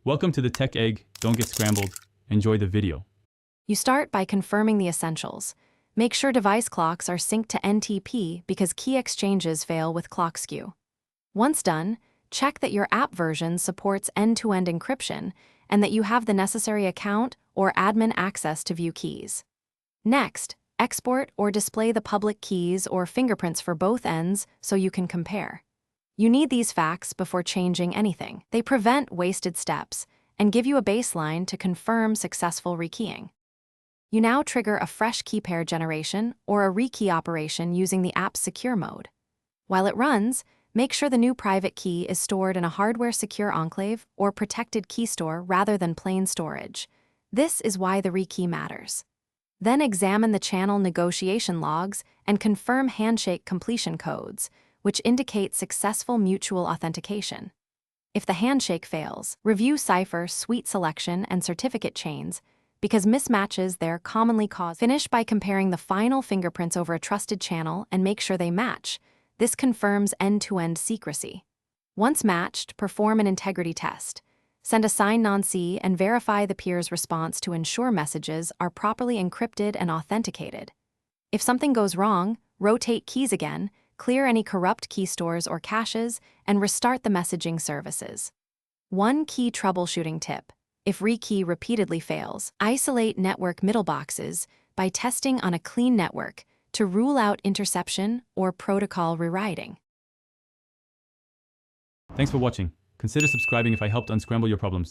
Welcome to the Tech Egg. Don't get scrambled. Enjoy the video. You start by confirming the essentials. Make sure device clocks are synced to NTP because key exchanges fail with clock skew. Once done, check that your app version supports end-to-end encryption and that you have the necessary account or admin access to view keys. Next, export or display the public keys or fingerprints for both ends so you can compare. You need these facts before changing anything. They prevent wasted steps and give you a baseline to confirm successful rekeying. You now trigger a fresh key pair generation or a rekey operation using the app's secure mode. While it runs, make sure the new private key is stored in a hardware-secure enclave or protected key store rather than plain storage. This is why the rekey matters. Then examine the channel negotiation logs and confirm handshake completion codes, which indicate successful mutual authentication. If the handshake fails, review cipher, suite selection, and certificate chains, because mismatches there commonly cause. Finish by comparing the final fingerprints over a trusted channel and make sure they match. This confirms end-to-end secrecy. Once matched, perform an integrity test. Send a signed non-C and verify the peer's response to ensure messages are properly encrypted and authenticated. If something goes wrong, rotate keys again, clear any corrupt key stores or caches, and restart the messaging services. One key troubleshooting tip: if rekey repeatedly fails, isolate network middleboxes by testing on a clean network to rule out interception or protocol rewriting. Thanks for watching. Consider subscribing if I helped unscramble your problems.